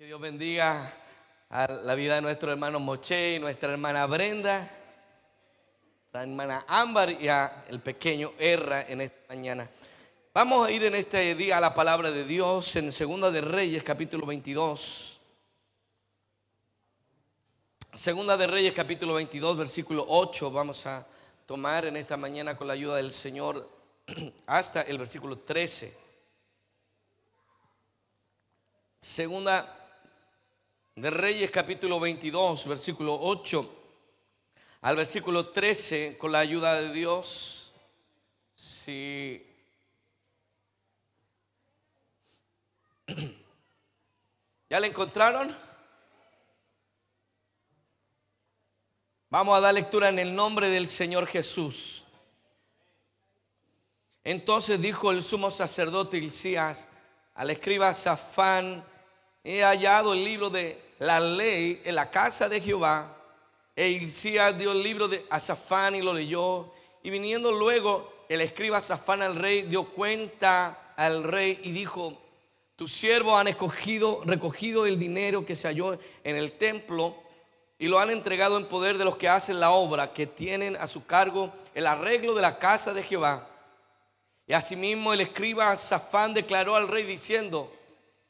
Que Dios bendiga a la vida de nuestro hermano Moche y nuestra hermana Brenda, la hermana Ámbar y a el pequeño Erra en esta mañana. Vamos a ir en este día a la palabra de Dios en Segunda de Reyes capítulo 22. Segunda de Reyes capítulo 22 versículo 8 vamos a tomar en esta mañana con la ayuda del Señor hasta el versículo 13. Segunda de Reyes capítulo 22 versículo 8 al versículo 13 con la ayuda de Dios. Si ¿ya la encontraron? Vamos a dar lectura en el nombre del Señor Jesús. Entonces dijo el sumo sacerdote Hilcías al escriba Safán: he hallado el libro de la ley en la casa de Jehová. E Hilcías dio el libro a Safán y lo leyó. Y viniendo luego el escriba Safán al rey, dio cuenta al rey y dijo: tus siervos han recogido el dinero que se halló en el templo y lo han entregado en poder de los que hacen la obra, que tienen a su cargo el arreglo de la casa de Jehová. Y asimismo el escriba Safán declaró al rey diciendo: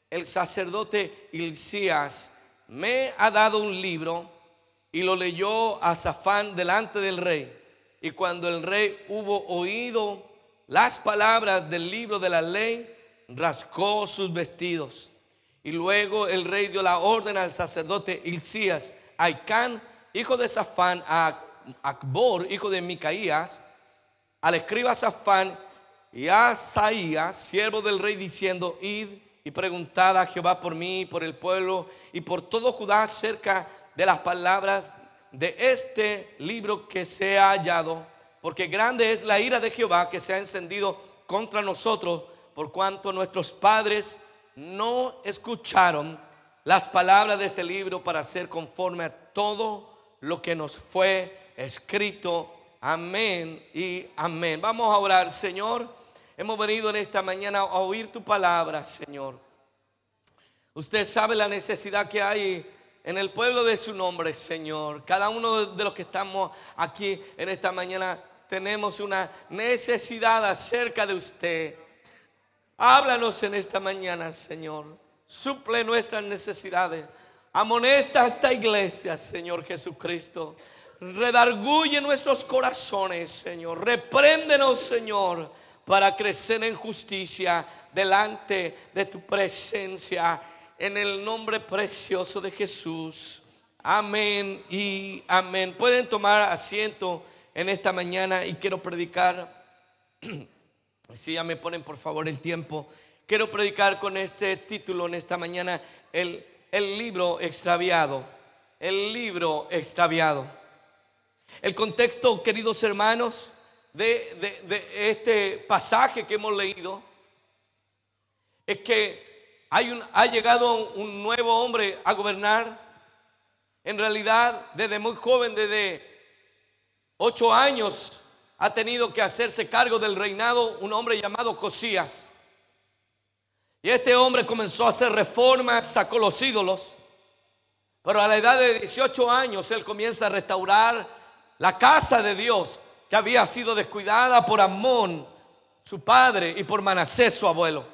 el sacerdote Hilcías me ha dado un libro. Y lo leyó a Safán delante del rey. Y cuando el rey hubo oído las palabras del libro de la ley, rasgó sus vestidos. Y luego el rey dio la orden al sacerdote Hilcías, a Icán, hijo de Safán, a Acbor, hijo de Micaías, al escriba Safán y a Asaías, siervo del rey, diciendo: id y preguntad a Jehová por mí, por el pueblo y por todo Judá acerca de las palabras de este libro que se ha hallado, porque grande es la ira de Jehová que se ha encendido contra nosotros, por cuanto nuestros padres no escucharon las palabras de este libro para hacer conforme a todo lo que nos fue escrito. Amén y amén. Vamos a orar. Señor, hemos venido en esta mañana a oír tu palabra, Señor. Usted sabe la necesidad que hay en el pueblo de su nombre, Señor. Cada uno de los que estamos aquí en esta mañana tenemos una necesidad acerca de usted. Háblanos en esta mañana, Señor. Suple nuestras necesidades. Amonesta a esta iglesia, Señor Jesucristo. Redarguye nuestros corazones, Señor. Repréndenos, Señor, para crecer en justicia delante de tu presencia. En el nombre precioso de Jesús. Amén y amén. Pueden tomar asiento en esta mañana y quiero predicar. Si ya me ponen por favor el tiempo. Quiero predicar con este título en esta mañana: el libro extraviado. El libro extraviado. El contexto, queridos hermanos, de este pasaje que hemos leído es que ha llegado un nuevo hombre a gobernar. En realidad, desde muy joven, desde 8 años, ha tenido que hacerse cargo del reinado un hombre llamado Josías. Y este hombre comenzó a hacer reformas, sacó los ídolos. Pero a la edad de 18 años, él comienza a restaurar la casa de Dios, que había sido descuidada por Amón, su padre, y por Manasés, su abuelo.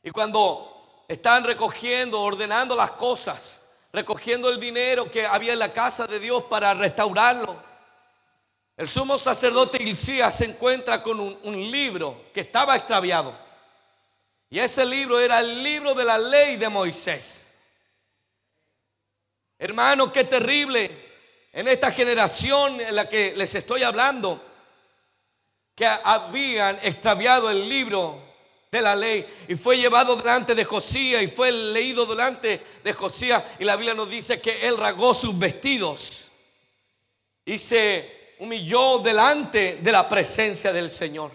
Y cuando están recogiendo, ordenando las cosas, recogiendo el dinero que había en la casa de Dios para restaurarlo, el sumo sacerdote Hilcías se encuentra con un libro que estaba extraviado. Y ese libro era el libro de la ley de Moisés. Hermano, qué terrible en esta generación en la que les estoy hablando, que habían extraviado el libro de la ley, y fue llevado delante de Josías y fue leído delante de Josías, y la Biblia nos dice que él rasgó sus vestidos y se humilló delante de la presencia del Señor.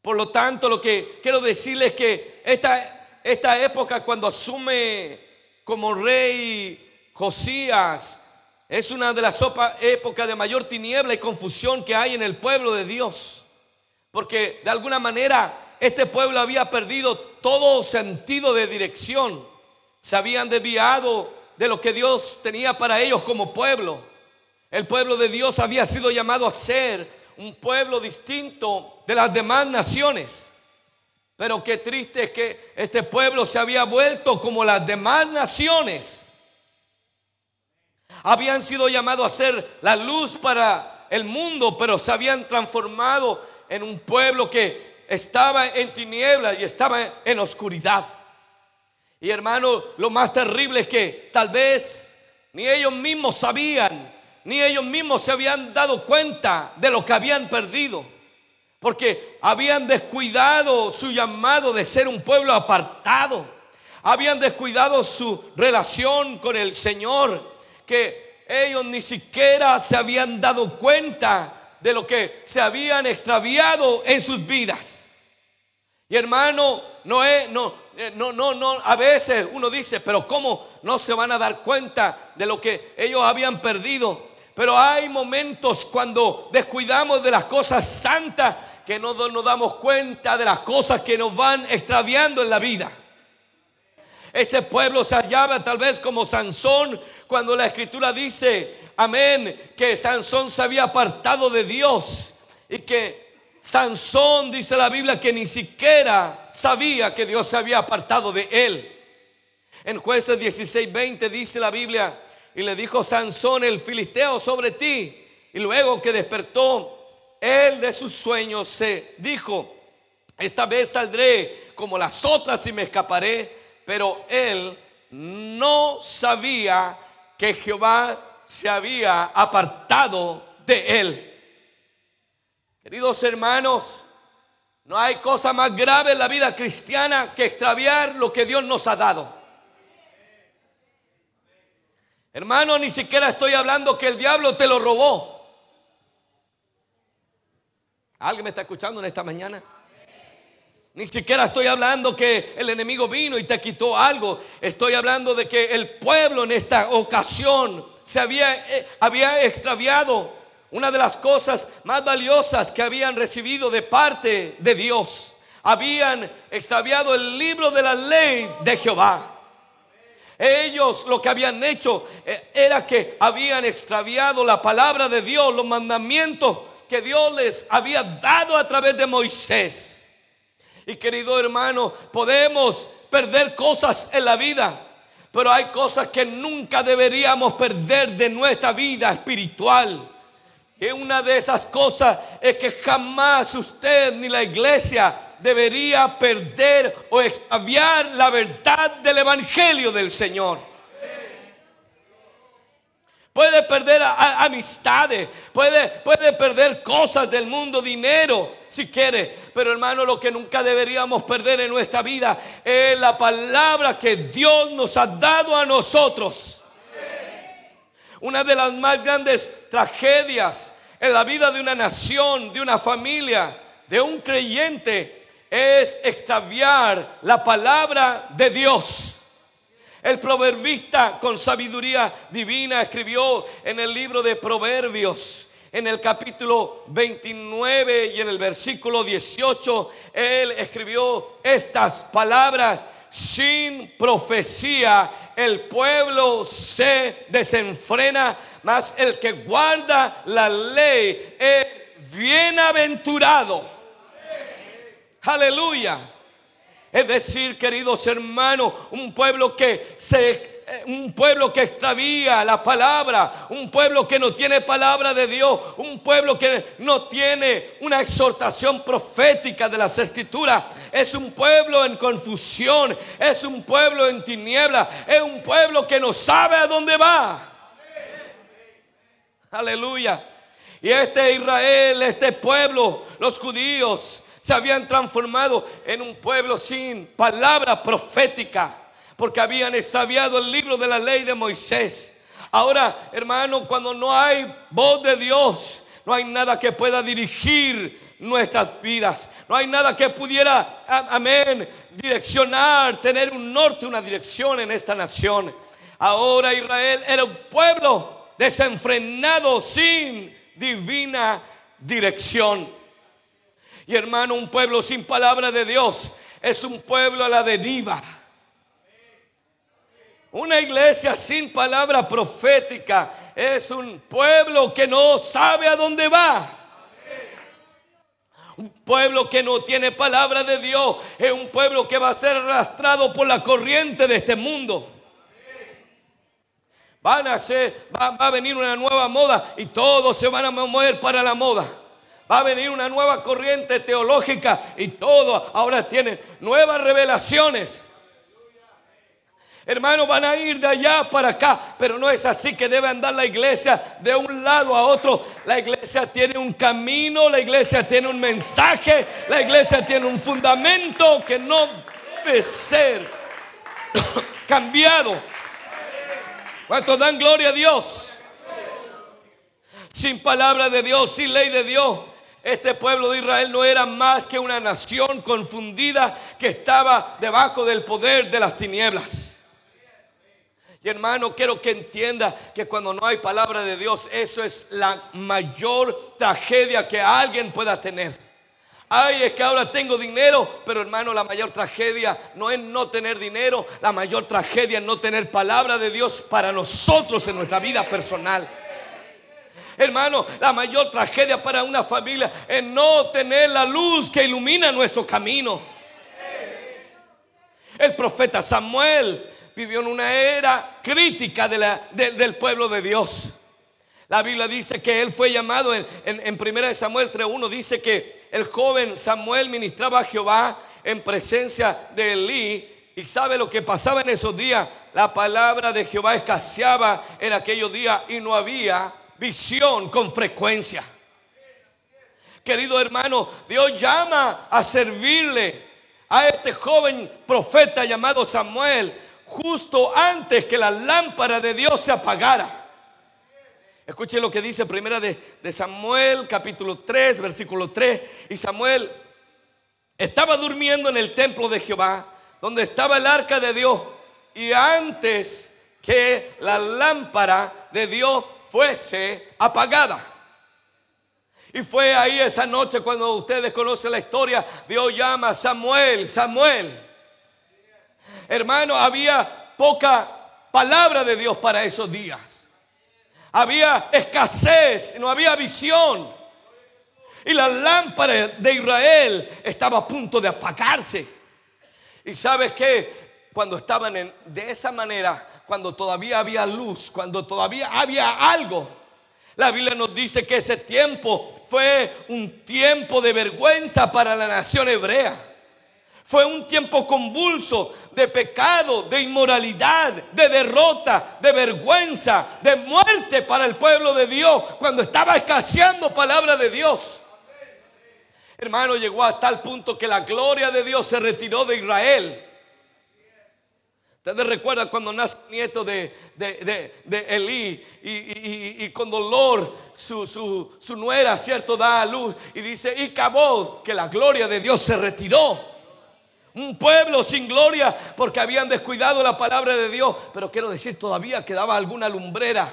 Por lo tanto, lo que quiero decirles es que esta época, cuando asume como rey Josías, es una de las épocas de mayor tiniebla y confusión que hay en el pueblo de Dios, porque de alguna manera este pueblo había perdido todo sentido de dirección. se habían desviado de lo que Dios tenía para ellos como pueblo. El pueblo de Dios había sido llamado a ser un pueblo distinto de las demás naciones. Pero qué triste es que este pueblo se había vuelto como las demás naciones. Habían sido llamados a ser la luz para el mundo, pero se habían transformado en un pueblo que estaba en tinieblas y estaba en oscuridad. Y hermano, lo más terrible es que tal vez ni ellos mismos sabían, ni ellos mismos se habían dado cuenta de lo que habían perdido, porque habían descuidado su llamado de ser un pueblo apartado. Habían descuidado su relación con el Señor, que ellos ni siquiera se habían dado cuenta de lo que se habían extraviado en sus vidas. Y hermano, a veces uno dice, pero ¿cómo no se van a dar cuenta de lo que ellos habían perdido? Pero hay momentos cuando descuidamos de las cosas santas que no nos damos cuenta de las cosas que nos van extraviando en la vida. Este pueblo se hallaba tal vez como Sansón, cuando la escritura dice, amén, que Sansón se había apartado de Dios, y que Sansón, dice la Biblia, que ni siquiera sabía que Dios se había apartado de él. En Jueces 16:20 dice la Biblia, y le dijo Sansón, el filisteo sobre ti. Y luego que despertó él de sus sueños, se dijo, esta vez saldré como las otras y me escaparé. Pero él no sabía que Jehová se había apartado de él. Queridos hermanos, no hay cosa más grave en la vida cristiana que extraviar lo que Dios nos ha dado. Hermano, ni siquiera estoy hablando que el diablo te lo robó. ¿Alguien me está escuchando en esta mañana? Ni siquiera estoy hablando que el enemigo vino y te quitó algo. Estoy hablando de que el pueblo en esta ocasión se había extraviado una de las cosas más valiosas que habían recibido de parte de Dios. Habían extraviado el libro de la ley de Jehová. Ellos lo que habían hecho era que habían extraviado la palabra de Dios, los mandamientos que Dios les había dado a través de Moisés. Y querido hermano, podemos perder cosas en la vida, pero hay cosas que nunca deberíamos perder de nuestra vida espiritual. Y una de esas cosas es que jamás usted ni la iglesia debería perder o extraviar la verdad del evangelio del Señor. Puede perder amistades, puede perder cosas del mundo, dinero, si quiere. Pero hermano, lo que nunca deberíamos perder en nuestra vida es la palabra que Dios nos ha dado a nosotros. Una de las más grandes tragedias en la vida de una nación, de una familia, de un creyente, es extraviar la palabra de Dios. El proverbista con sabiduría divina escribió en el libro de Proverbios, en el capítulo 29 y en el versículo 18, él escribió estas palabras: sin profecía el pueblo se desenfrena, mas el que guarda la ley es bienaventurado. Aleluya. Es decir, queridos hermanos, un pueblo que extravía la palabra, un pueblo que no tiene palabra de Dios, un pueblo que no tiene una exhortación profética de las escrituras, es un pueblo en confusión, es un pueblo en tinieblas, es un pueblo que no sabe a dónde va. Aleluya. Y este Israel, este pueblo, los judíos, se habían transformado en un pueblo sin palabra profética, porque habían extraviado el libro de la ley de Moisés. Ahora, hermano, cuando no hay voz de Dios, no hay nada que pueda dirigir nuestras vidas. No hay nada que pudiera, amén, direccionar, tener un norte, una dirección en esta nación. Ahora Israel era un pueblo desenfrenado, sin divina dirección. Y hermano, un pueblo sin palabra de Dios es un pueblo a la deriva. Una iglesia sin palabra profética es un pueblo que no sabe a dónde va. Un pueblo que no tiene palabra de Dios es un pueblo que va a ser arrastrado por la corriente de este mundo. Va a venir una nueva moda y todos se van a mover para la moda. Va a venir una nueva corriente teológica y todos ahora tienen nuevas revelaciones. Hermanos, van a ir de allá para acá, pero no es así que debe andar la iglesia de un lado a otro. La iglesia tiene un camino, la iglesia tiene un mensaje, la iglesia tiene un fundamento que no debe ser cambiado. ¿Cuántos dan gloria a Dios? Sin palabra de Dios, sin ley de Dios, este pueblo de Israel no era más que una nación confundida que estaba debajo del poder de las tinieblas. Y hermano, quiero que entienda que cuando no hay palabra de Dios, eso es la mayor tragedia que alguien pueda tener. Ay, es que ahora tengo dinero, pero hermano, la mayor tragedia no es no tener dinero, la mayor tragedia es no tener palabra de Dios para nosotros en nuestra vida personal. Hermano, la mayor tragedia para una familia es no tener la luz que ilumina nuestro camino. El profeta Samuel vivió en una era crítica del pueblo de Dios. La Biblia dice que él fue llamado en 1 Samuel 3:1, dice que el joven Samuel ministraba a Jehová en presencia de Elí. Y sabe lo que pasaba en esos días. La palabra de Jehová escaseaba en aquellos días y no había visión con frecuencia. Querido hermano, Dios llama a servirle a este joven profeta llamado Samuel justo antes que la lámpara de Dios se apagara. Escuche lo que dice primera de Samuel capítulo 3 versículo 3. Y Samuel estaba durmiendo en el templo de Jehová, donde estaba el arca de Dios, y antes que la lámpara de Dios fuese apagada. Y fue ahí esa noche cuando ustedes conocen la historia. Dios llama a Samuel, Samuel. Hermano, había poca palabra de Dios para esos días. Había escasez, no había visión. Y la lámpara de Israel estaba a punto de apagarse. Y sabes que cuando estaban de esa manera, cuando todavía había luz, cuando todavía había algo, la Biblia nos dice que ese tiempo fue un tiempo de vergüenza para la nación hebrea. Fue un tiempo convulso de pecado, de inmoralidad, de derrota, de vergüenza, de muerte para el pueblo de Dios, cuando estaba escaseando palabra de Dios. Hermano, llegó a tal punto que la gloria de Dios se retiró de Israel. Ustedes recuerdan cuando nace el nieto de Elí y con dolor su nuera, cierto, da a luz y dice Icabod, que la gloria de Dios se retiró. Un pueblo sin gloria porque habían descuidado la palabra de Dios. Pero quiero decir, todavía quedaba alguna lumbrera.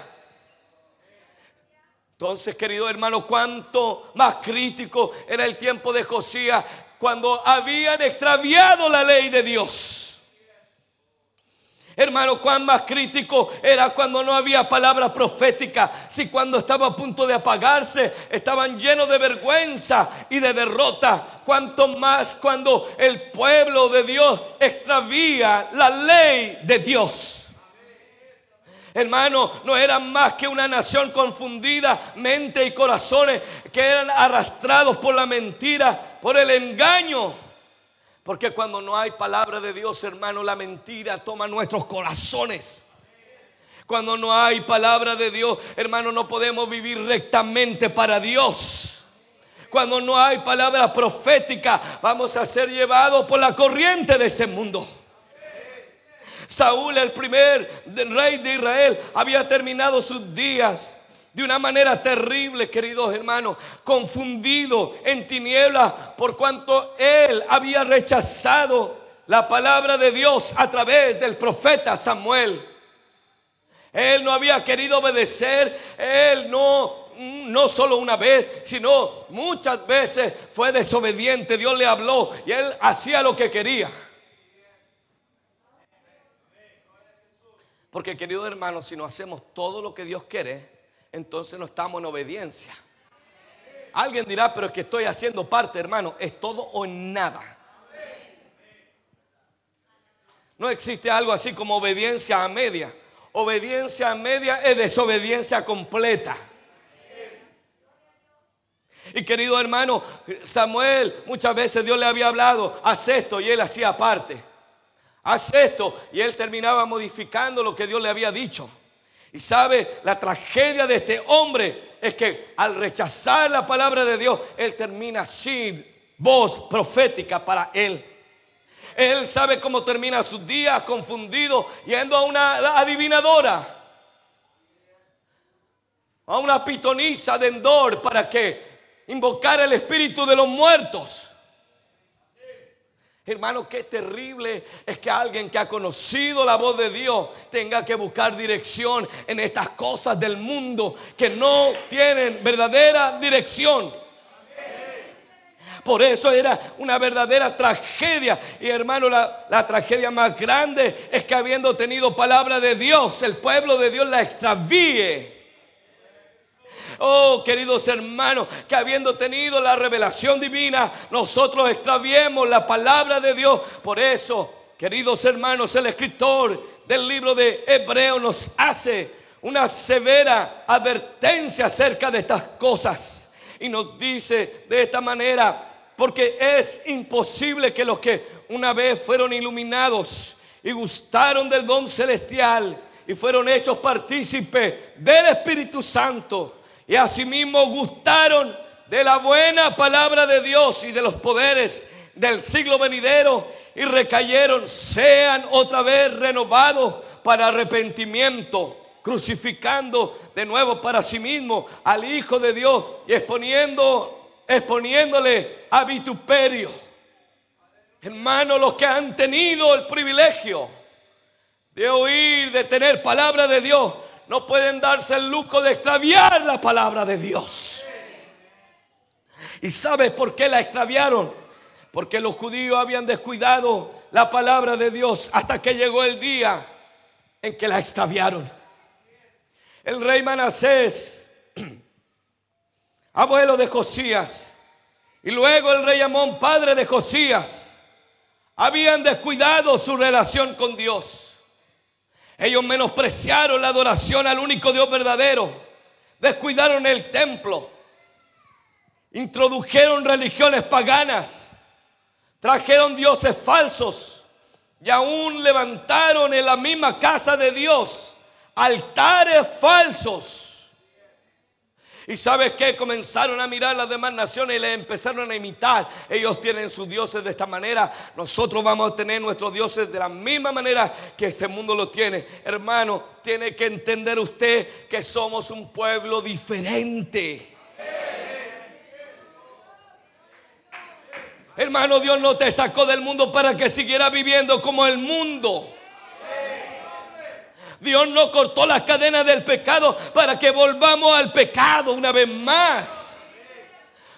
Entonces, querido hermano, cuánto más crítico era el tiempo de Josías, cuando habían extraviado la ley de Dios. Hermano, cuán más crítico era cuando no había palabra profética. Si cuando estaba a punto de apagarse estaban llenos de vergüenza y de derrota, cuánto más cuando el pueblo de Dios extravía la ley de Dios. Hermano, no eran más que una nación confundida, mente y corazones que eran arrastrados por la mentira, por el engaño. Porque cuando no hay palabra de Dios, hermano, la mentira toma nuestros corazones. Cuando no hay palabra de Dios, hermano, no podemos vivir rectamente para Dios. Cuando no hay palabra profética, vamos a ser llevados por la corriente de ese mundo. Saúl, el primer rey de Israel, había terminado sus días de una manera terrible, queridos hermanos, confundido en tinieblas por cuanto él había rechazado la palabra de Dios a través del profeta Samuel. Él no había querido obedecer. Él no solo una vez, sino muchas veces fue desobediente. Dios le habló y él hacía lo que quería. Porque, queridos hermanos, si no hacemos todo lo que Dios quiere, entonces no estamos en obediencia. Alguien dirá, pero es que estoy haciendo parte, hermano. Es todo o nada. No existe algo así como obediencia a media. Obediencia a media es desobediencia completa. Y querido hermano, Samuel, muchas veces Dios le había hablado, haz esto, y él hacía parte. Haz esto, y él terminaba modificando lo que Dios le había dicho. Y sabe, la tragedia de este hombre es que al rechazar la palabra de Dios, él termina sin voz profética para él. Él sabe cómo termina sus días, confundido, yendo a una adivinadora, a una pitonisa de Endor, para que invocar el espíritu de los muertos. Hermano, qué terrible es que alguien que ha conocido la voz de Dios tenga que buscar dirección en estas cosas del mundo que no tienen verdadera dirección. Por eso era una verdadera tragedia. Y hermano, la tragedia más grande es que habiendo tenido palabra de Dios, el pueblo de Dios la extravíe. Oh, queridos hermanos, que habiendo tenido la revelación divina, nosotros extraviemos la palabra de Dios. Por eso, queridos hermanos, el escritor del libro de Hebreos nos hace una severa advertencia acerca de estas cosas. Y nos dice de esta manera: porque es imposible que los que una vez fueron iluminados y gustaron del don celestial y fueron hechos partícipes del Espíritu Santo, y asimismo gustaron de la buena palabra de Dios y de los poderes del siglo venidero, y recayeron, sean otra vez renovados para arrepentimiento, crucificando de nuevo para sí mismo al Hijo de Dios y exponiéndole a vituperio. Hermanos, los que han tenido el privilegio de oír, de tener palabra de Dios, no pueden darse el lujo de extraviar la palabra de Dios. ¿Y sabes por qué la extraviaron? Porque los judíos habían descuidado la palabra de Dios hasta que llegó el día en que la extraviaron. El rey Manasés, abuelo de Josías, y luego el rey Amón, padre de Josías, habían descuidado su relación con Dios. Ellos menospreciaron la adoración al único Dios verdadero, descuidaron el templo, introdujeron religiones paganas, trajeron dioses falsos y aún levantaron en la misma casa de Dios altares falsos. ¿Y sabes qué? Comenzaron a mirar las demás naciones y les empezaron a imitar. Ellos tienen sus dioses de esta manera, nosotros vamos a tener nuestros dioses de la misma manera que ese mundo lo tiene. Hermano, tiene que entender usted que somos un pueblo diferente. Hermano, Dios no te sacó del mundo para que siguieras viviendo como el mundo. Dios no cortó las cadenas del pecado para que volvamos al pecado una vez más.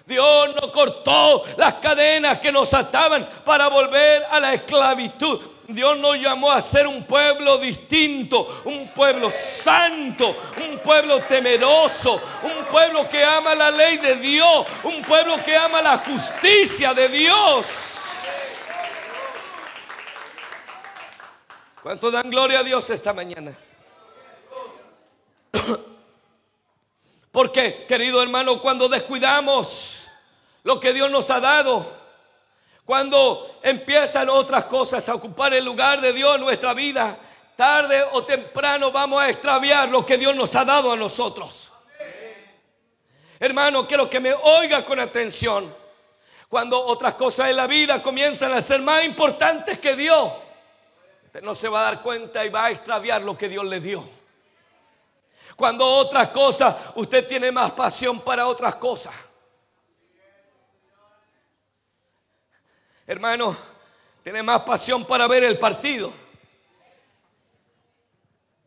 Dios no cortó las cadenas que nos ataban para volver a la esclavitud. Dios nos llamó a ser un pueblo distinto, un pueblo santo, un pueblo temeroso, un pueblo que ama la ley de Dios, un pueblo que ama la justicia de Dios. ¿Cuánto dan gloria a Dios esta mañana? Porque, querido hermano, cuando descuidamos lo que Dios nos ha dado, cuando empiezan otras cosas a ocupar el lugar de Dios en nuestra vida, tarde o temprano vamos a extraviar lo que Dios nos ha dado a nosotros. Hermano, quiero que me oiga con atención. Cuando otras cosas en la vida comienzan a ser más importantes que Dios, usted no se va a dar cuenta y va a extraviar lo que Dios le dio. Cuando otras cosas, usted tiene más pasión para otras cosas. Hermano, tiene más pasión para ver el partido.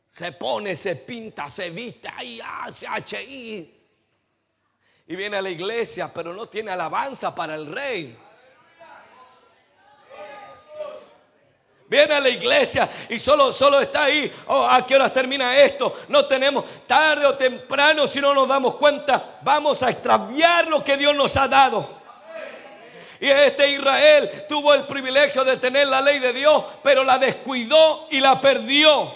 Se pone, se pinta, se viste, ahí hace HI. Y viene a la iglesia, pero no tiene alabanza para el rey. Viene a la iglesia y solo está ahí. Oh, ¿a qué horas termina esto? No tenemos, tarde o temprano, si no nos damos cuenta, vamos a extraviar lo que Dios nos ha dado. Y Israel tuvo el privilegio de tener la ley de Dios, pero la descuidó y la perdió.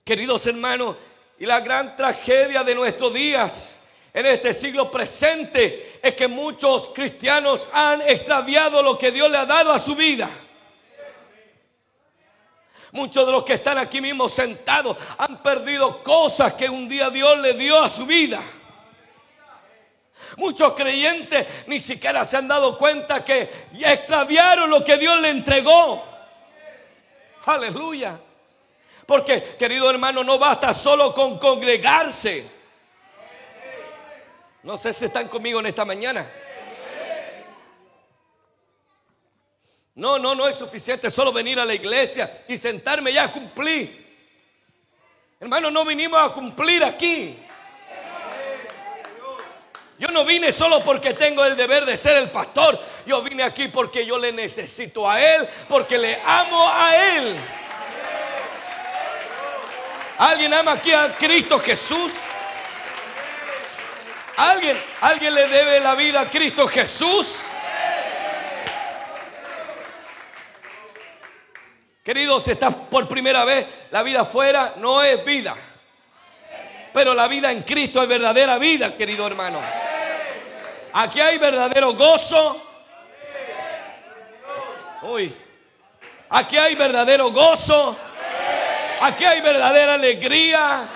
Queridos hermanos, y la gran tragedia de nuestros días en este siglo presente es que muchos cristianos han extraviado lo que Dios le ha dado a su vida. Muchos de los que están aquí mismo sentados han perdido cosas que un día Dios le dio a su vida. Muchos creyentes ni siquiera se han dado cuenta que extraviaron lo que Dios le entregó. Aleluya. Porque, querido hermano, no basta solo con congregarse. No sé si están conmigo en esta mañana. No es suficiente solo venir a la iglesia y sentarme ya a cumplir. Hermano, no vinimos a cumplir aquí. Yo no vine solo porque tengo el deber de ser el pastor. Yo vine aquí porque yo le necesito a Él, porque le amo a Él. ¿Alguien ama aquí a Cristo Jesús? ¿Alguien le debe la vida a Cristo Jesús? Queridos, si estás por primera vez, la vida afuera no es vida. Pero la vida en Cristo es verdadera vida, querido hermano. Aquí hay verdadero gozo. Aquí hay verdadero gozo. Aquí hay verdadera alegría.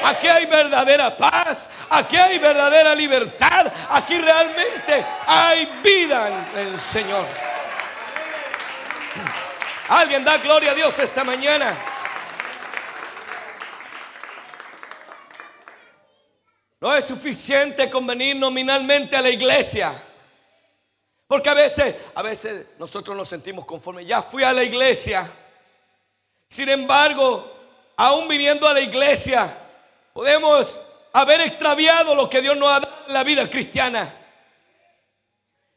Aquí hay verdadera paz. Aquí hay verdadera libertad. Aquí realmente hay vida en el Señor. Alguien da gloria a Dios esta mañana. No es suficiente con venir nominalmente a la iglesia. Porque a veces nosotros nos sentimos conformes. Ya fui a la iglesia. Sin embargo, aún viniendo a la iglesia, podemos haber extraviado lo que Dios nos ha dado en la vida cristiana.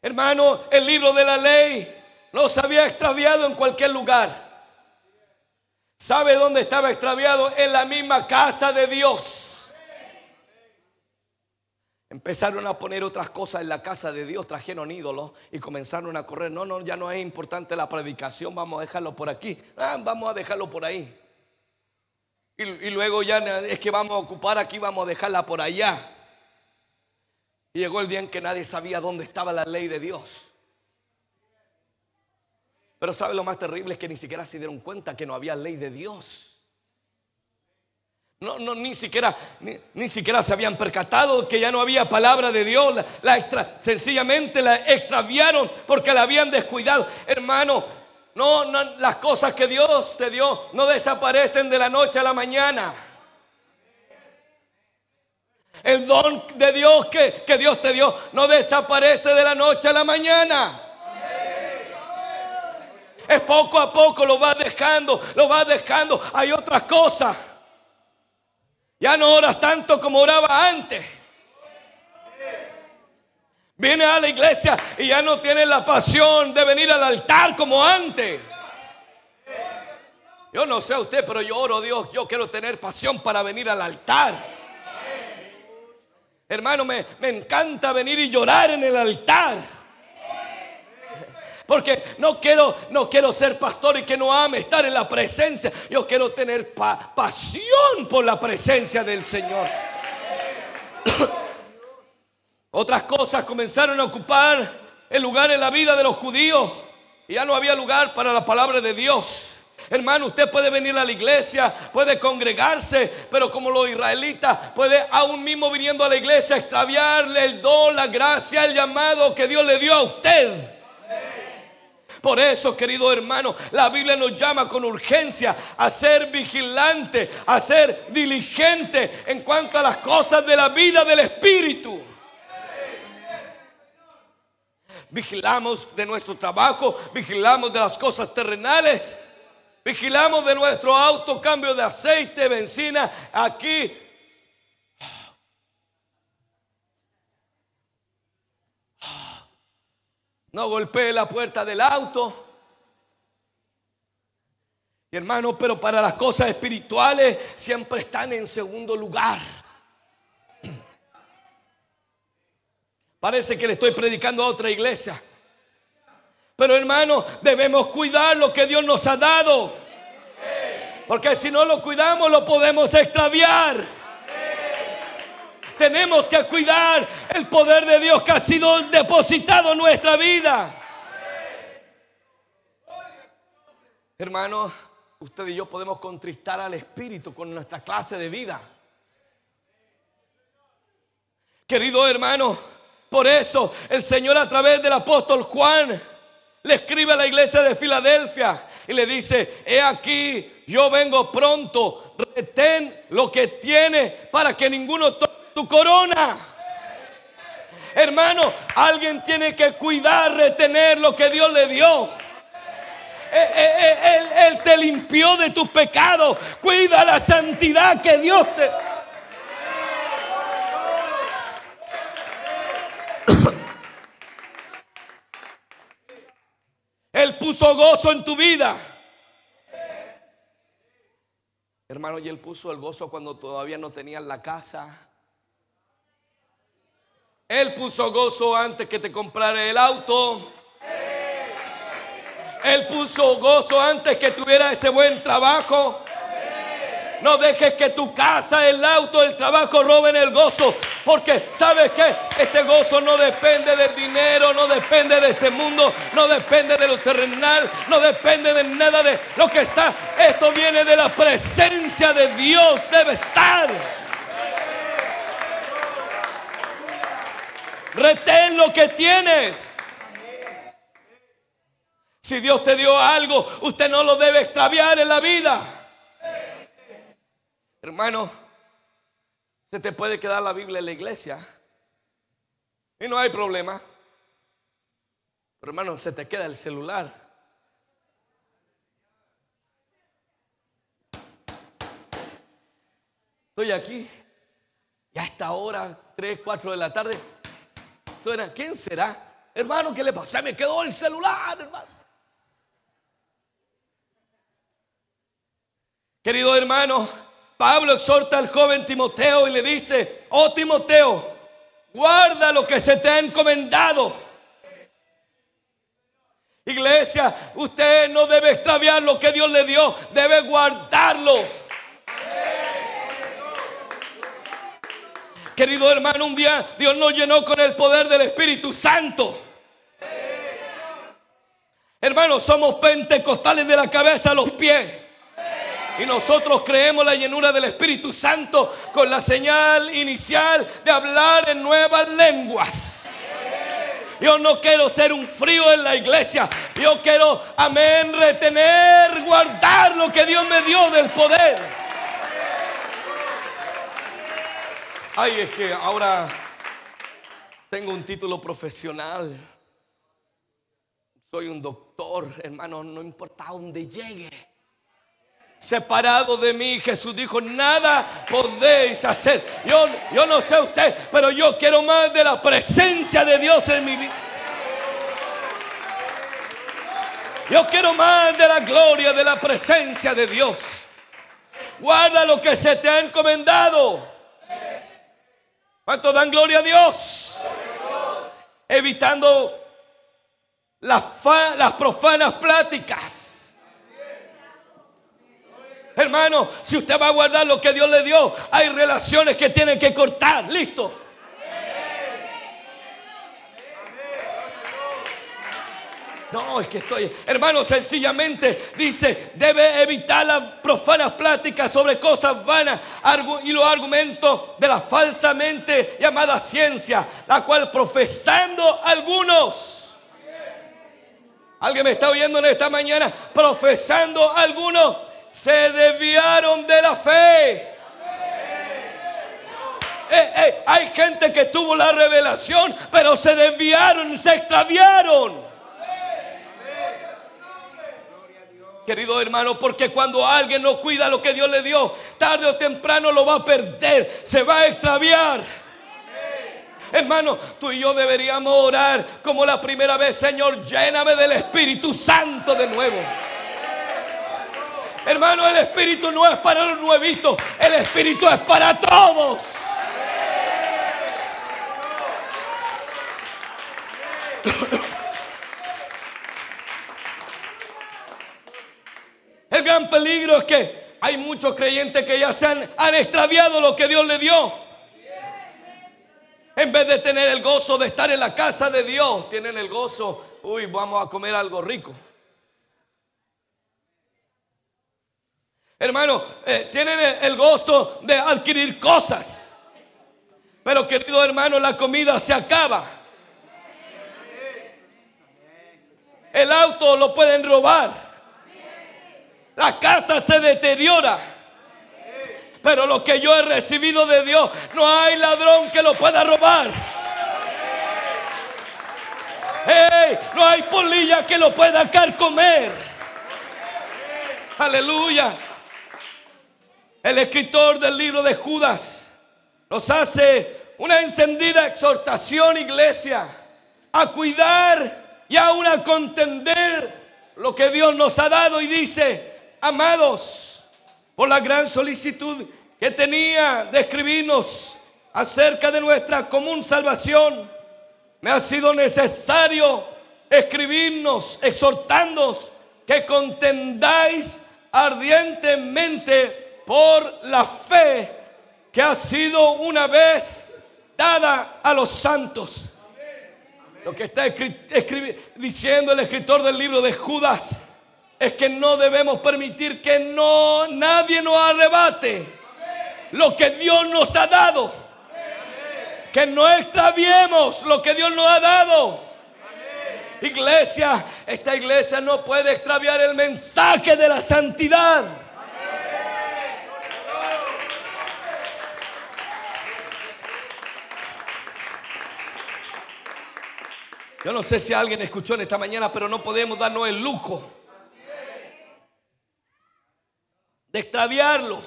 Hermano, el libro de la ley no se había extraviado en cualquier lugar. ¿Sabe dónde estaba extraviado? En la misma casa de Dios. Empezaron a poner otras cosas en la casa de Dios, trajeron ídolos y comenzaron a correr. No, ya no es importante la predicación, vamos a dejarlo por aquí. Vamos a dejarlo por ahí. Y luego ya es que vamos a ocupar aquí, vamos a dejarla por allá. Y llegó el día en que nadie sabía dónde estaba la ley de Dios. Pero ¿sabe lo más terrible? Es que ni siquiera se dieron cuenta que no había ley de Dios. Ni siquiera se habían percatado que ya no había palabra de Dios. Sencillamente la extraviaron porque la habían descuidado. Hermano, las cosas que Dios te dio no desaparecen de la noche a la mañana. El don de Dios que Dios te dio no desaparece de la noche a la mañana. Es poco a poco, lo vas dejando. Hay otras cosas. Ya no oras tanto como oraba antes. Vienes a la iglesia y ya no tienes la pasión de venir al altar como antes. Yo no sé a usted, pero yo oro a Dios. Yo quiero tener pasión para venir al altar. Hermano, me encanta venir y llorar en el altar. Porque no quiero ser pastor y que no ame estar en la presencia. Yo quiero tener pasión por la presencia del Señor. Otras cosas comenzaron a ocupar el lugar en la vida de los judíos. Y ya no había lugar para la palabra de Dios. Hermano, usted puede venir a la iglesia, puede congregarse, pero como los israelitas, puede aún mismo viniendo a la iglesia extraviarle el don, la gracia, el llamado que Dios le dio a usted. Por eso, querido hermano, la Biblia nos llama con urgencia a ser vigilante, a ser diligente en cuanto a las cosas de la vida del Espíritu. Vigilamos de nuestro trabajo, vigilamos de las cosas terrenales, vigilamos de nuestro auto, cambio de aceite, benzina. Aquí no golpee la puerta del auto. Y hermano, pero para las cosas espirituales siempre están en segundo lugar. Parece que le estoy predicando a otra iglesia. Pero hermano, debemos cuidar lo que Dios nos ha dado. Porque si no lo cuidamos, lo podemos extraviar. Tenemos que cuidar el poder de Dios que ha sido depositado en nuestra vida. Hermano, usted y yo podemos contristar al Espíritu con nuestra clase de vida. Querido hermano, por eso el Señor a través del apóstol Juan le escribe a la iglesia de Filadelfia y le dice: he aquí, yo vengo pronto, retén lo que tienes para que ninguno tome tu corona. Hermano, alguien tiene que cuidar, retener lo que Dios le dio. Él te limpió de tus pecados. Cuida la santidad que Dios te... Él puso gozo en tu vida. Hermano, y Él puso el gozo cuando todavía no tenías la casa. Él puso gozo antes que te comprara el auto. Él puso gozo antes que tuviera ese buen trabajo. No dejes que tu casa, el auto, el trabajo roben el gozo. Porque ¿sabes qué? Este gozo no depende del dinero, no depende de este mundo, no depende de lo terrenal, no depende de nada de lo que está. Esto viene de la presencia de Dios. Debe estar. Retén lo que tienes. Si Dios te dio algo, usted no lo debe extraviar en la vida. Hermano, se te puede quedar la Biblia en la iglesia y no hay problema. Pero hermano, se te queda el celular. Estoy aquí y hasta ahora 3, 4 de la tarde suena. ¿Quién será? Hermano, ¿qué le pasó? Se me quedó el celular, hermano. Querido hermano, Pablo exhorta al joven Timoteo y le dice: oh Timoteo, guarda lo que se te ha encomendado. Iglesia, usted no debe extraviar lo que Dios le dio, debe guardarlo. Querido hermano, un día Dios nos llenó con el poder del Espíritu Santo. Hermanos, somos pentecostales de la cabeza a los pies. Y nosotros creemos la llenura del Espíritu Santo con la señal inicial de hablar en nuevas lenguas. Yo no quiero ser un frío en la iglesia. Yo quiero, amén, retener, guardar lo que Dios me dio del poder. Ay, es que ahora tengo un título profesional. Soy un doctor, hermano, no importa dónde llegue. Separado de mí, Jesús dijo: nada podéis hacer. Yo no sé usted, pero yo quiero más de la presencia de Dios en mi vida. Yo quiero más de la gloria, de la presencia de Dios. Guarda lo que se te ha encomendado. ¿Cuánto dan gloria a Dios? Evitando las profanas pláticas. Hermano, si usted va a guardar lo que Dios le dio, hay relaciones que tienen que cortar. Listo. No, es que estoy, hermano, sencillamente dice: debe evitar las profanas pláticas sobre cosas vanas y los argumentos de la falsamente llamada ciencia, la cual profesando algunos. ¿Alguien me está oyendo en esta mañana? Profesando algunos se desviaron de la fe. Hay gente que tuvo la revelación, pero se desviaron, se extraviaron. Querido hermano, porque cuando alguien no cuida lo que Dios le dio, tarde o temprano lo va a perder, se va a extraviar. Hermano, tú y yo deberíamos orar como la primera vez: Señor, lléname del Espíritu Santo de nuevo. Hermano, el Espíritu no es para los nuevitos, el Espíritu es para todos. El gran peligro es que hay muchos creyentes que ya se han extraviado lo que Dios le dio. En vez de tener el gozo de estar en la casa de Dios, tienen el gozo, vamos a comer algo rico. Hermano, tienen el gozo de adquirir cosas. Pero querido hermano, la comida se acaba. El auto lo pueden robar. La casa se deteriora. Pero lo que yo he recibido de Dios, no hay ladrón que lo pueda robar. No hay polilla que lo pueda carcomer. Aleluya. El escritor del libro de Judas nos hace una encendida exhortación, iglesia, a cuidar y aún a contender lo que Dios nos ha dado. Y dice: amados, por la gran solicitud que tenía de escribirnos acerca de nuestra común salvación, me ha sido necesario escribirnos, exhortándoos que contendáis ardientemente por la fe que ha sido una vez dada a los santos. Lo que está diciendo el escritor del libro de Judas es que no debemos permitir que nadie nos arrebate lo que Dios nos ha dado. Que no extraviemos lo que Dios nos ha dado. Iglesia, esta iglesia no puede extraviar el mensaje de la santidad. Yo no sé si alguien escuchó en esta mañana, pero no podemos darnos el lujo de extraviarlo.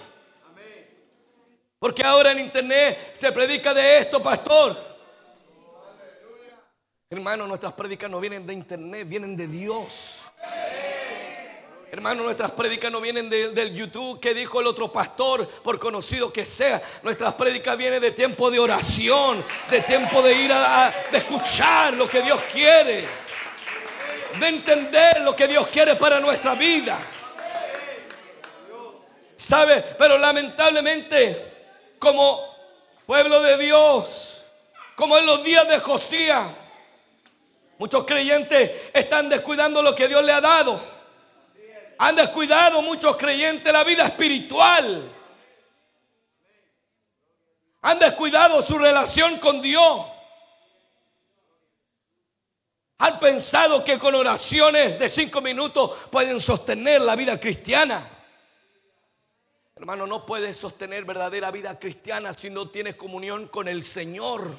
Porque ahora en internet se predica de esto, pastor. Hermano, nuestras prédicas no vienen de internet, vienen de Dios. Hermano, nuestras prédicas no vienen del YouTube que dijo el otro pastor, por conocido que sea. Nuestras prédicas vienen de tiempo de oración, de tiempo de ir de escuchar lo que Dios quiere, de entender lo que Dios quiere para nuestra vida. ¿Sabe? Pero lamentablemente, como pueblo de Dios, como en los días de Josías, muchos creyentes están descuidando lo que Dios le ha dado. Han descuidado muchos creyentes la vida espiritual. Han descuidado su relación con Dios. Han pensado que con oraciones de 5 minutos pueden sostener la vida cristiana. Hermano, no puedes sostener verdadera vida cristiana si no tienes comunión con el Señor.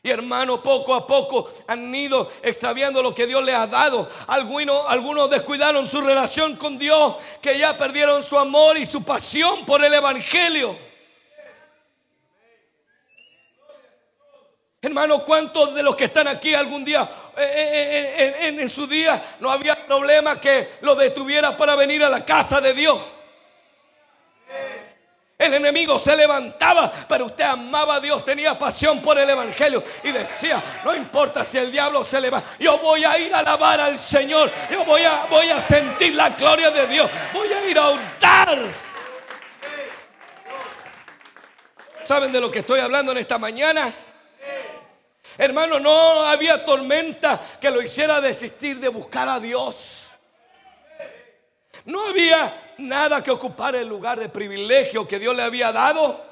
Y hermano, poco a poco han ido extraviando lo que Dios les ha dado. Algunos descuidaron su relación con Dios, que ya perdieron su amor y su pasión por el evangelio. Hermano, ¿cuántos de los que están aquí algún día en su día no había problema que lo detuviera para venir a la casa de Dios? El enemigo se levantaba, pero usted amaba a Dios, tenía pasión por el evangelio y decía: no importa si el diablo se levanta, yo voy a ir a alabar al Señor, yo voy a sentir la gloria de Dios, voy a ir a orar. ¿Saben de lo que estoy hablando en esta mañana? Hermano, no había tormenta que lo hiciera desistir de buscar a Dios. No había nada que ocupara el lugar de privilegio que Dios le había dado.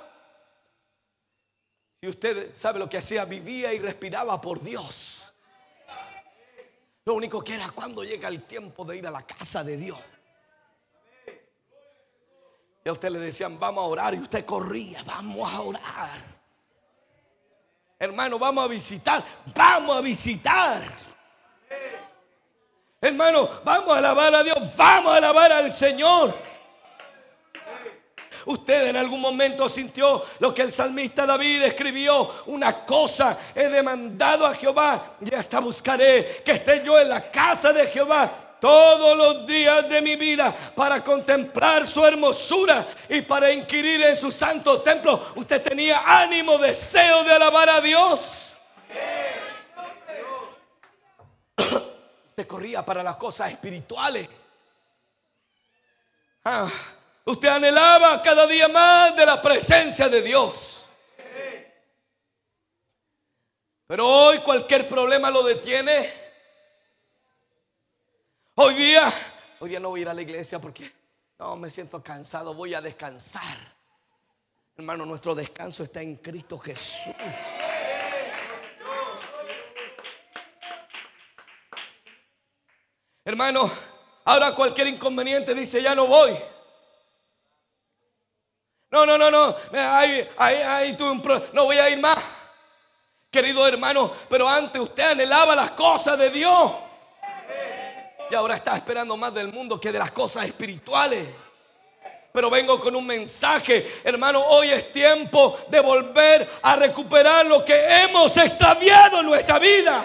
Y usted sabe lo que hacía: vivía y respiraba por Dios. Lo único que era cuando llega el tiempo de ir a la casa de Dios. Y a usted le decían: vamos a orar, y usted corría: vamos a orar. Hermano, vamos a visitar, vamos a visitar. Hermano, vamos a alabar a Dios, vamos a alabar al Señor. Usted en algún momento sintió lo que el salmista David escribió: una cosa he demandado a Jehová, y hasta buscaré, que esté yo en la casa de Jehová todos los días de mi vida para contemplar su hermosura y para inquirir en su santo templo. Usted tenía ánimo, deseo de alabar a Dios. Usted corría para las cosas espirituales. Usted anhelaba cada día más de la presencia de Dios. Pero hoy cualquier problema lo detiene. Hoy día no voy a ir a la iglesia porque no me siento cansado, voy a descansar. Hermano, nuestro descanso está en Cristo Jesús. Hermano, ahora cualquier inconveniente dice, ya no voy. No, ahí tuve un problema, no voy a ir más. Querido hermano, pero antes usted anhelaba las cosas de Dios. Y ahora está esperando más del mundo que de las cosas espirituales. Pero vengo con un mensaje, hermano. Hoy es tiempo de volver a recuperar lo que hemos extraviado en nuestra vida.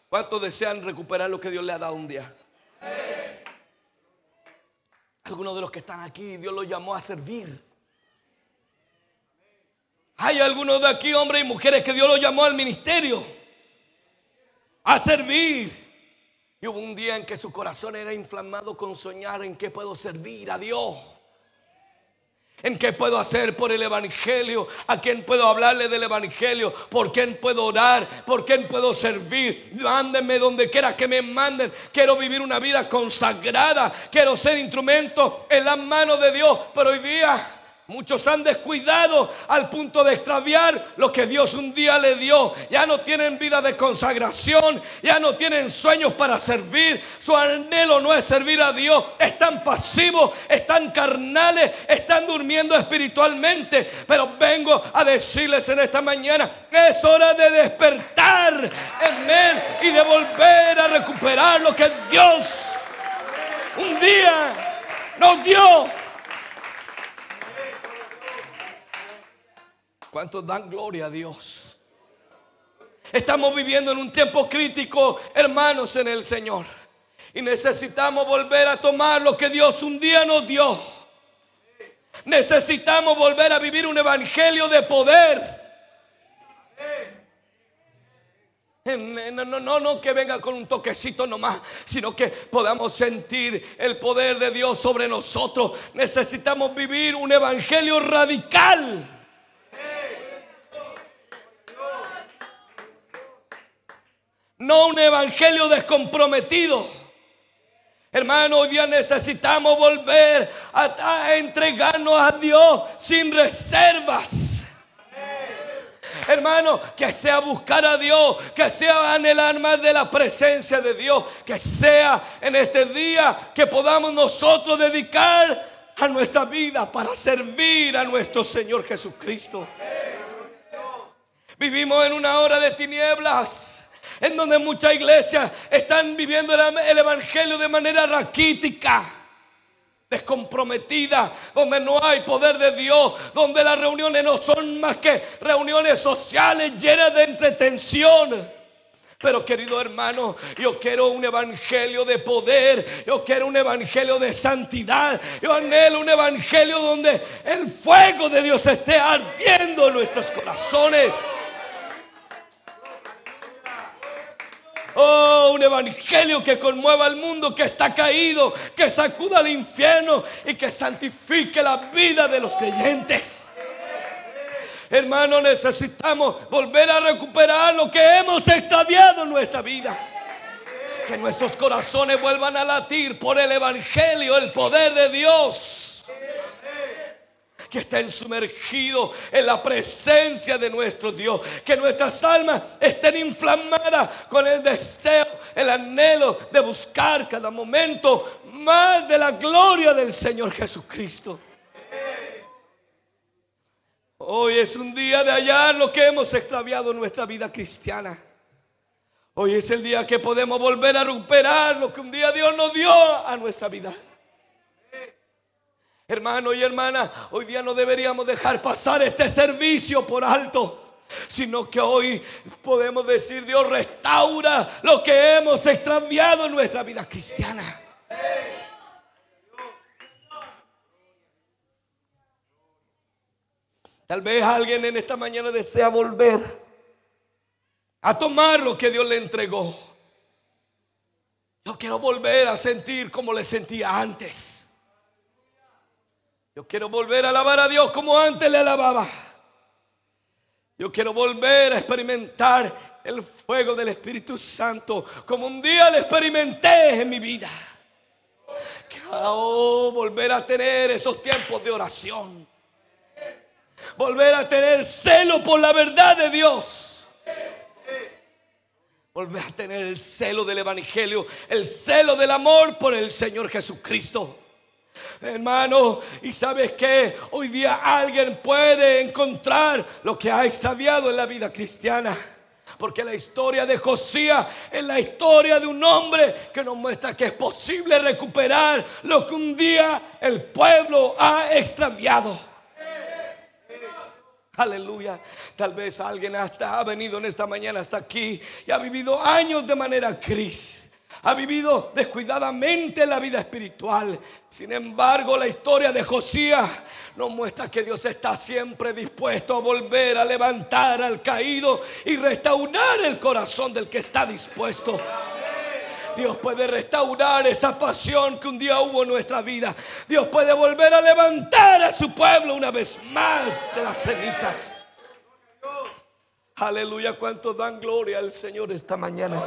¿Cuántos desean recuperar lo que Dios le ha dado un día? Algunos de los que están aquí, Dios los llamó a servir. Hay algunos de aquí, hombres y mujeres, que Dios los llamó al ministerio, a servir. Y hubo un día en que su corazón era inflamado con soñar en qué puedo servir a Dios, en qué puedo hacer por el evangelio, a quién puedo hablarle del evangelio, por quién puedo orar, por quién puedo servir. Mándenme donde quiera que me manden. Quiero vivir una vida consagrada, quiero ser instrumento en las manos de Dios. Pero hoy día muchos han descuidado al punto de extraviar lo que Dios un día le dio. Ya no tienen vida de consagración, ya no tienen sueños para servir. Su anhelo no es servir a Dios. Están pasivos, están carnales, están durmiendo espiritualmente. Pero vengo a decirles en esta mañana, es hora de despertar, amén, y de volver a recuperar lo que Dios un día nos dio. ¿Cuántos dan gloria a Dios? Estamos viviendo en un tiempo crítico, hermanos, en el Señor. Y necesitamos volver a tomar lo que Dios un día nos dio. Necesitamos volver a vivir un evangelio de poder. No que venga con un toquecito nomás, sino que podamos sentir el poder de Dios sobre nosotros. Necesitamos vivir un evangelio radical. No un evangelio descomprometido. Hermano, hoy día necesitamos volver a entregarnos a Dios sin reservas. Hermano, que sea buscar a Dios, que sea anhelar más de la presencia de Dios, que sea en este día que podamos nosotros dedicar a nuestra vida para servir a nuestro Señor Jesucristo. Vivimos en una hora de tinieblas, en donde muchas iglesias están viviendo el evangelio de manera raquítica, descomprometida, donde no hay poder de Dios, donde las reuniones no son más que reuniones sociales llenas de entretención. Pero querido hermano, yo quiero un evangelio de poder, yo quiero un evangelio de santidad, yo anhelo un evangelio donde el fuego de Dios esté ardiendo en nuestros corazones. Oh, un evangelio que conmueva al mundo que está caído, que sacuda al infierno y que santifique la vida de los creyentes. Hermano, necesitamos volver a recuperar lo que hemos extraviado en nuestra vida. Que nuestros corazones vuelvan a latir por el evangelio, el poder de Dios. Que estén sumergidos en la presencia de nuestro Dios. Que nuestras almas estén inflamadas con el deseo, el anhelo de buscar cada momento más de la gloria del Señor Jesucristo. Hoy es un día de hallar lo que hemos extraviado en nuestra vida cristiana. Hoy es el día que podemos volver a recuperar lo que un día Dios nos dio a nuestra vida. Hermano y hermana, hoy día no deberíamos dejar pasar este servicio por alto. sino que hoy podemos decir: Dios, restaura lo que hemos extraviado en nuestra vida cristiana. Tal vez alguien en esta mañana desea volver a tomar lo que Dios le entregó. Yo quiero volver a sentir como le sentía antes. Yo quiero volver a alabar a Dios como antes le alababa. Yo quiero volver a experimentar el fuego del Espíritu Santo como un día lo experimenté en mi vida. Volver a tener esos tiempos de oración. Volver a tener celo por la verdad de Dios. Volver a tener el celo del evangelio, el celo del amor por el Señor Jesucristo. Hermano, y sabes que hoy día alguien puede encontrar lo que ha extraviado en la vida cristiana, porque la historia de Josías es la historia de un hombre que nos muestra que es posible recuperar lo que un día el pueblo ha extraviado. Aleluya. Tal vez alguien hasta ha venido en esta mañana hasta aquí y ha vivido años de manera gris. Ha vivido descuidadamente la vida espiritual. Sin embargo, la historia de Josías nos muestra que Dios está siempre dispuesto a volver a levantar al caído y restaurar el corazón del que está dispuesto. Dios puede restaurar esa pasión que un día hubo en nuestra vida. Dios puede volver a levantar a su pueblo una vez más de las cenizas. Aleluya, cuántos dan gloria al Señor esta mañana.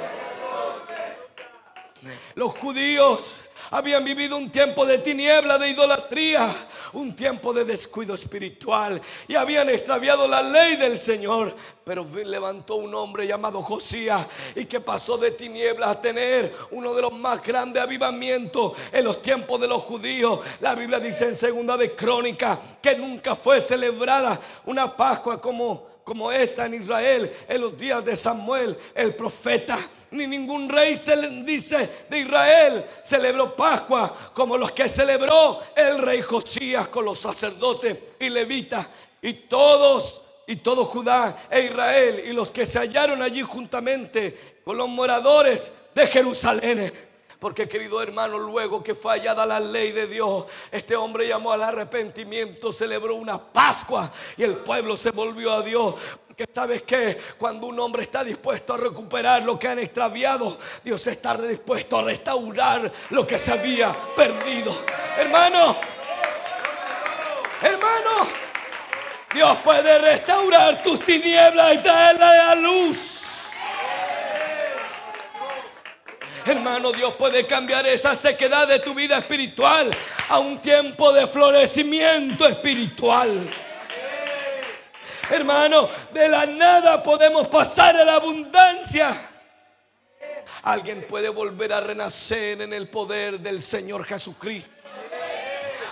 Los judíos habían vivido un tiempo de tiniebla, de idolatría, un tiempo de descuido espiritual, y habían extraviado la ley del Señor. Pero levantó un hombre llamado Josías, y que pasó de tinieblas a tener uno de los más grandes avivamientos en los tiempos de los judíos. La Biblia dice en Segunda de Crónicas que nunca fue celebrada una Pascua como esta en Israel en los días de Samuel el profeta. Ni ningún rey se le dice de Israel celebró Pascua como los que celebró el rey Josías con los sacerdotes y levitas y todo Judá e Israel y los que se hallaron allí juntamente con los moradores de Jerusalén. Porque, querido hermano, luego que fue hallada la ley de Dios, este hombre llamó al arrepentimiento, celebró una Pascua y el pueblo se volvió a Dios. Porque sabes que cuando un hombre está dispuesto a recuperar lo que han extraviado, Dios está dispuesto a restaurar lo que se había perdido. Hermano, Dios puede restaurar tus tinieblas y traerlas a la luz. Hermano, Dios puede cambiar esa sequedad de tu vida espiritual a un tiempo de florecimiento espiritual. Hermano, de la nada podemos pasar a la abundancia. Alguien puede volver a renacer en el poder del Señor Jesucristo.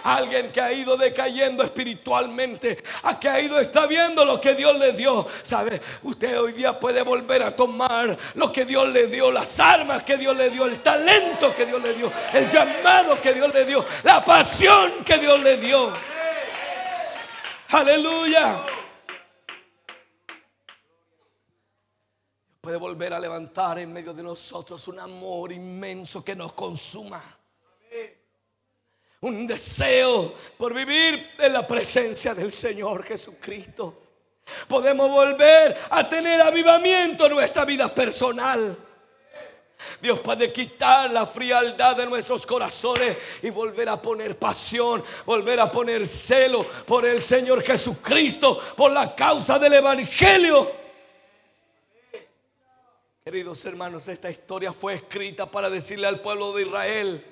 Alguien que ha ido decayendo espiritualmente, a que ha ido extraviando lo que Dios le dio. ¿Sabe? Usted hoy día puede volver a tomar lo que Dios le dio, las armas que Dios le dio, el talento que Dios le dio, el llamado que Dios le dio, la pasión que Dios le dio. Aleluya. Puede volver a levantar en medio de nosotros un amor inmenso que nos consuma. Un deseo por vivir en la presencia del Señor Jesucristo. Podemos volver a tener avivamiento en nuestra vida personal. Dios puede quitar la frialdad de nuestros corazones y volver a poner pasión, volver a poner celo por el Señor Jesucristo, por la causa del evangelio. Queridos hermanos, esta historia fue escrita para decirle al pueblo de Israel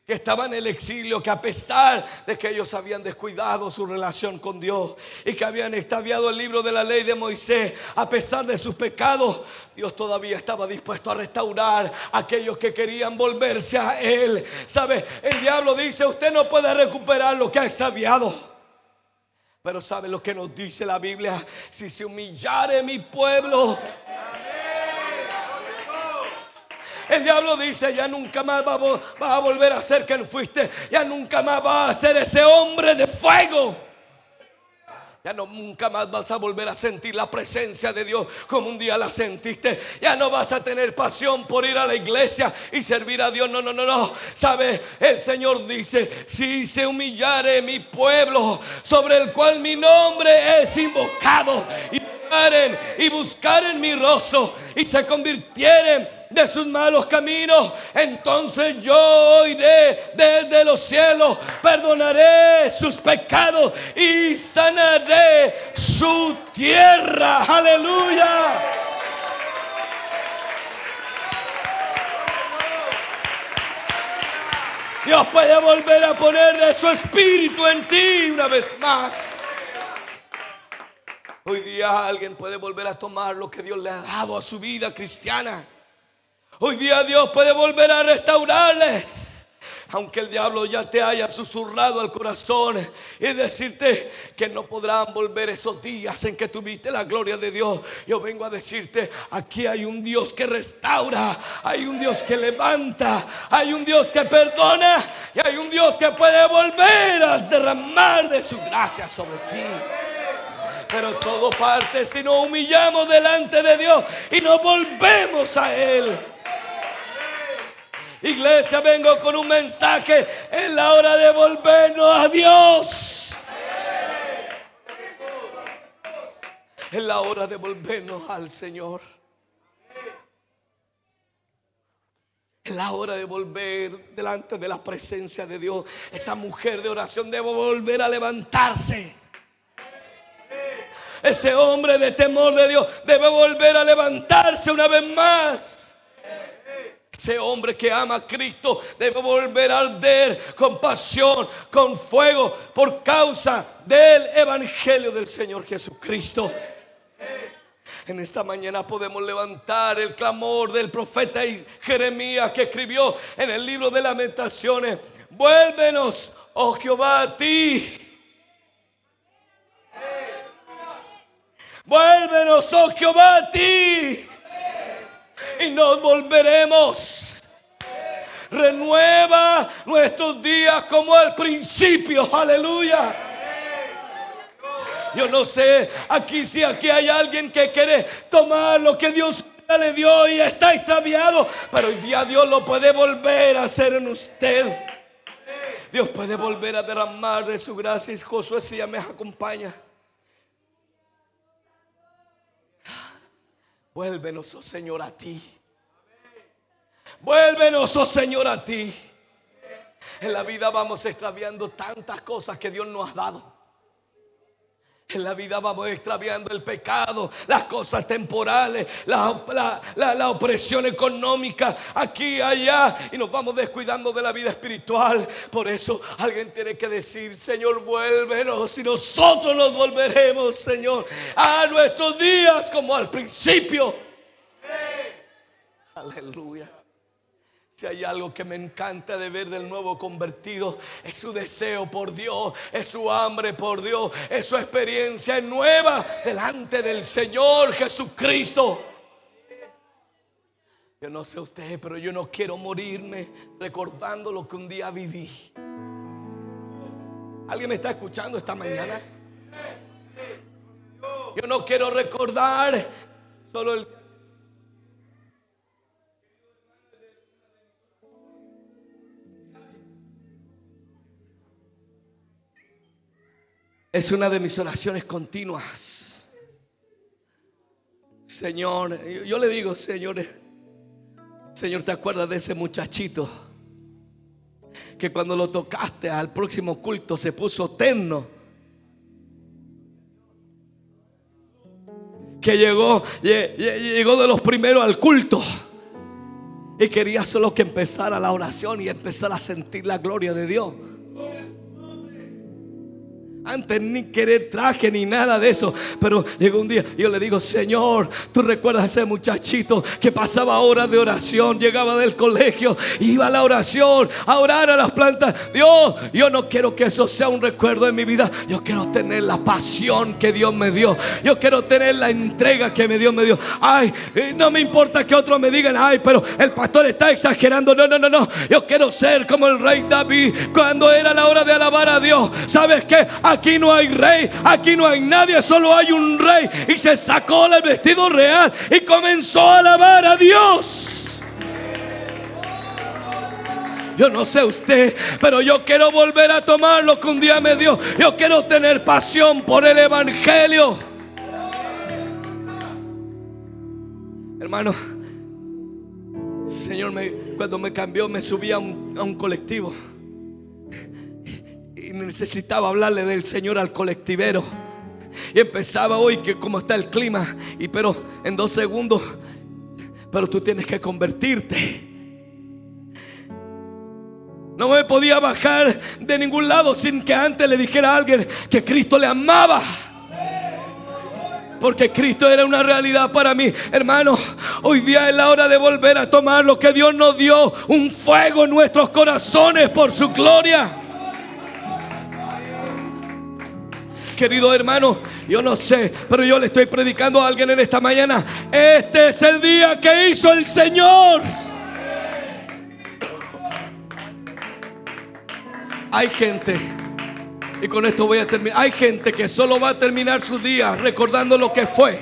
que estaba en el exilio, que a pesar de que ellos habían descuidado su relación con Dios y que habían extraviado el libro de la ley de Moisés, a pesar de sus pecados, Dios todavía estaba dispuesto a restaurar a aquellos que querían volverse a Él. ¿Sabe? El diablo dice: usted no puede recuperar lo que ha extraviado. Pero ¿sabe lo que nos dice la Biblia? Si se humillare mi pueblo. El diablo dice: ya nunca más vas a volver a ser quien fuiste. Ya nunca más vas a ser ese hombre de fuego Ya no, nunca más vas a volver a sentir la presencia de Dios como un día la sentiste. Ya no vas a tener pasión por ir a la iglesia y servir a Dios. No, no, no, no. ¿Sabe? El Señor dice: si se humillare mi pueblo, sobre el cual mi nombre es invocado, y buscaren mi rostro, y se convirtieren de sus malos caminos, entonces yo oiré desde los cielos, perdonaré sus pecados y sanaré su tierra. Aleluya. Dios puede volver a poner de su espíritu en ti una vez más. Hoy día alguien puede volver a tomar lo que Dios le ha dado a su vida cristiana. Hoy día Dios puede volver a restaurarles. Aunque el diablo ya te haya susurrado al corazón y decirte que no podrán volver esos días en que tuviste la gloria de Dios, yo vengo a decirte: aquí hay un Dios que restaura, hay un Dios que levanta, hay un Dios que perdona, y hay un Dios que puede volver a derramar de su gracia sobre ti. Pero todo parte si nos humillamos delante de Dios y nos volvemos a Él. Iglesia, vengo con un mensaje: es la hora de volvernos a Dios. Es la hora de volvernos al Señor. Es la hora de volver delante de la presencia de Dios. Esa mujer de oración debe volver a levantarse. Ese hombre de temor de Dios debe volver a levantarse una vez más. Ese hombre que ama a Cristo debe volver a arder con pasión, con fuego, por causa del evangelio del Señor Jesucristo. En esta mañana podemos levantar el clamor del profeta Jeremías, que escribió en el libro de Lamentaciones: vuélvenos, oh Jehová, a ti. Vuélvenos, oh Jehová, a ti, y nos volveremos. Renueva nuestros días como al principio. Aleluya. Yo no sé si aquí hay alguien que quiere tomar lo que Dios le dio y está extraviado, pero hoy día Dios lo puede volver a hacer en usted. Dios puede volver a derramar de su gracia. Y Josué, si ya me acompaña. Vuélvenos, oh Señor, a ti. Vuélvenos, oh Señor, a ti. En la vida vamos extraviando tantas cosas que Dios nos ha dado. En la vida vamos extraviando el pecado, las cosas temporales, la opresión económica, aquí, allá, y nos vamos descuidando de la vida espiritual. Por eso alguien tiene que decir: Señor, vuélvenos, y nosotros nos volveremos, Señor, a nuestros días como al principio. Aleluya. Si hay algo que me encanta de ver del nuevo convertido, es su deseo por Dios, es su hambre por Dios, es su experiencia nueva delante del Señor Jesucristo. Yo no sé usted, pero yo no quiero morirme recordando lo que un día viví. ¿Alguien me está escuchando esta mañana? Yo no quiero recordar solo el... Es una de mis oraciones continuas. Señor, yo le digo: Señor, ¿te acuerdas de ese muchachito que cuando lo tocaste al próximo culto se puso terno? Que llegó de los primeros al culto y quería solo que empezara la oración y empezara a sentir la gloria de Dios. Antes ni querer traje ni nada de eso. Pero llegó un día y yo le digo: Señor, ¿tú recuerdas a ese muchachito que pasaba horas de oración? Llegaba del colegio, iba a la oración, a orar a las plantas. Dios, yo no quiero que eso sea un recuerdo de mi vida. Yo quiero tener la pasión que Dios me dio. Yo quiero tener la entrega que Dios me dio. Ay, no me importa que otros me digan: ay, pero el pastor está exagerando. No. Yo quiero ser como el rey David cuando era la hora de alabar a Dios. ¿Sabes qué? aquí no hay rey, aquí no hay nadie, solo hay un rey. Y se sacó el vestido real y comenzó a alabar a Dios. Yo no sé usted, pero yo quiero volver a tomar lo que un día me dio. Yo quiero tener pasión por el evangelio. Hermano, Señor, cuando me cambió, me subí a un colectivo y necesitaba hablarle del Señor al colectivero. Y empezaba hoy, que como está el clima, pero en 2 segundos, pero tú tienes que convertirte. No me podía bajar de ningún lado sin que antes le dijera a alguien que Cristo le amaba, porque Cristo era una realidad para mí. Hermano, hoy día es la hora de volver a tomar lo que Dios nos dio, un fuego en nuestros corazones por su gloria. Querido hermano, yo no sé, pero yo le estoy predicando a alguien en esta mañana. Este es el día que hizo el Señor. Hay gente, y con esto voy a terminar, hay gente que solo va a terminar su día recordando lo que fue.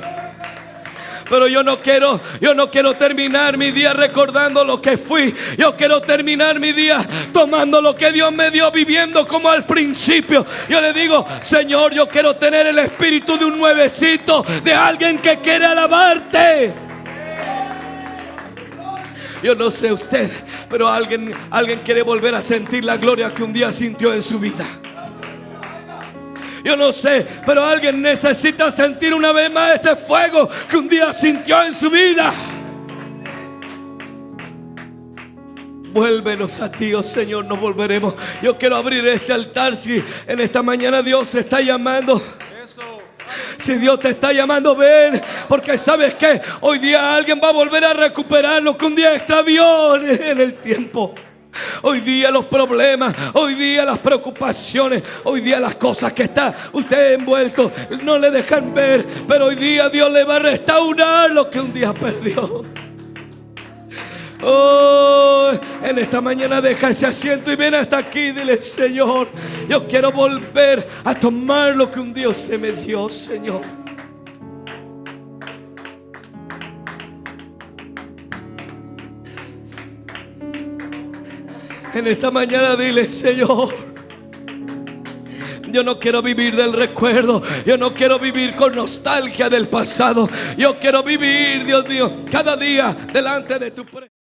Pero yo no quiero terminar mi día recordando lo que fui. Yo quiero terminar mi día tomando lo que Dios me dio, viviendo como al principio. Yo le digo, Señor, yo quiero tener el espíritu de un nuevecito, de alguien que quiere alabarte. Yo no sé usted, pero alguien quiere volver a sentir la gloria que un día sintió en su vida. Yo no sé, pero alguien necesita sentir una vez más ese fuego que un día sintió en su vida. Vuélvenos a ti, oh Señor, nos volveremos. Yo quiero abrir este altar. Si en esta mañana Dios se está llamando, si Dios te está llamando, ven, porque sabes que hoy día alguien va a volver a recuperar lo que un día extravió en el tiempo. Hoy día los problemas, hoy día las preocupaciones, hoy día las cosas que está usted envuelto no le dejan ver, pero hoy día Dios le va a restaurar lo que un día perdió. Oh, en esta mañana deja ese asiento y ven hasta aquí. Dile, Señor, yo quiero volver a tomar lo que un día usted me dio, Señor. En esta mañana dile, Señor, yo no quiero vivir del recuerdo. Yo no quiero vivir con nostalgia del pasado. Yo quiero vivir, Dios mío, cada día delante de tu presencia.